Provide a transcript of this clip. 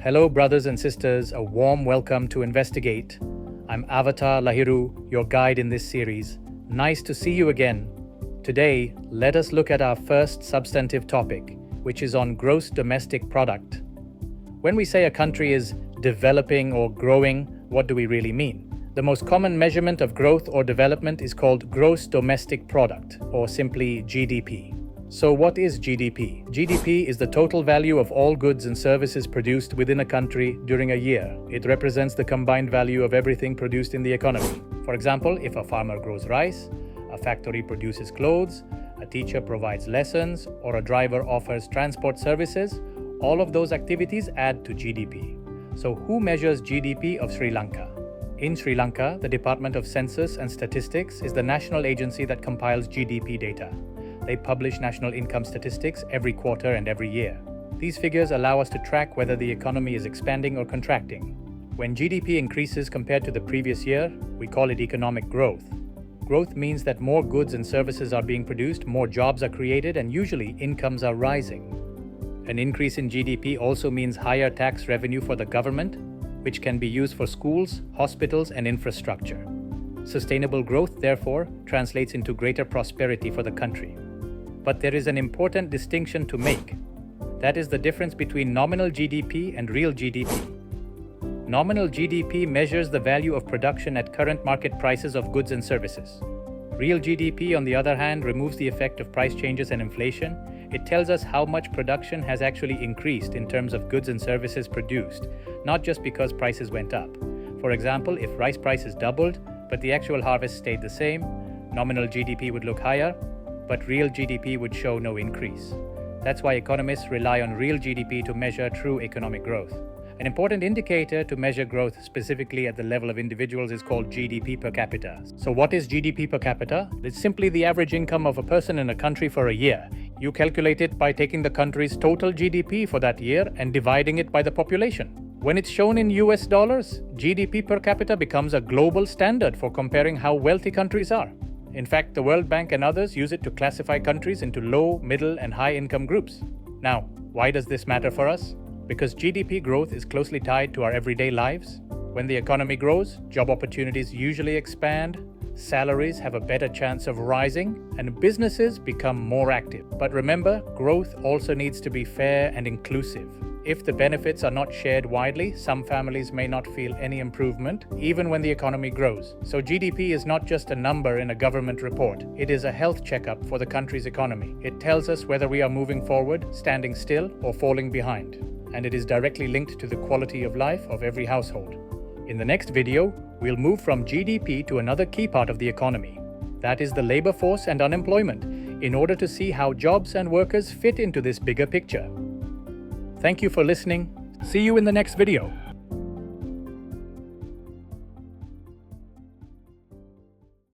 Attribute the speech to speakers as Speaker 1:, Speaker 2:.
Speaker 1: Hello, brothers and sisters. A warm welcome to Investigate. I'm Avatar Lahiru, your guide in this series. Nice to see you again. Today, let us look at our first substantive topic, which is on gross domestic product. When we say a country is developing or growing, what do we really mean? The most common measurement of growth or development is called gross domestic product, or simply GDP. So what is GDP? GDP is the total value of all goods and services produced within a country during a year. It represents the combined value of everything produced in the economy. For example, if a farmer grows rice, a factory produces clothes, a teacher provides lessons, or a driver offers transport services, all of those activities add to GDP. So who measures GDP of Sri Lanka? In Sri Lanka, the Department of Census and Statistics is the national agency that compiles GDP data. They publish national income statistics every quarter and every year. These figures allow us to track whether the economy is expanding or contracting. When GDP increases compared to the previous year, we call it economic growth. Growth means that more goods and services are being produced, more jobs are created, and usually incomes are rising. An increase in GDP also means higher tax revenue for the government, which can be used for schools, hospitals, and infrastructure. Sustainable growth, therefore, translates into greater prosperity for the country. But there is an important distinction to make. That is the difference between nominal GDP and real GDP. Nominal GDP measures the value of production at current market prices of goods and services. Real GDP, on the other hand, removes the effect of price changes and inflation. It tells us how much production has actually increased in terms of goods and services produced, not just because prices went up. For example, if rice prices doubled, but the actual harvest stayed the same, nominal GDP would look higher, but real GDP would show no increase. That's why economists rely on real GDP to measure true economic growth. An important indicator to measure growth specifically at the level of individuals is called GDP per capita. So what is GDP per capita? It's simply the average income of a person in a country for a year. You calculate it by taking the country's total GDP for that year and dividing it by the population. When it's shown in US dollars, GDP per capita becomes a global standard for comparing how wealthy countries are. In fact, the World Bank and others use it to classify countries into low, middle, and high income groups. Now, why does this matter for us? Because GDP growth is closely tied to our everyday lives. When the economy grows, job opportunities usually expand, salaries have a better chance of rising, and businesses become more active. But remember, growth also needs to be fair and inclusive. If the benefits are not shared widely, some families may not feel any improvement, even when the economy grows. So GDP is not just a number in a government report. It is a health checkup for the country's economy. It tells us whether we are moving forward, standing still, or falling behind. And it is directly linked to the quality of life of every household. In the next video, we'll move from GDP to another key part of the economy. That is the labor force and unemployment, in order to see how jobs and workers fit into this bigger picture. Thank you for listening. See you in the next video.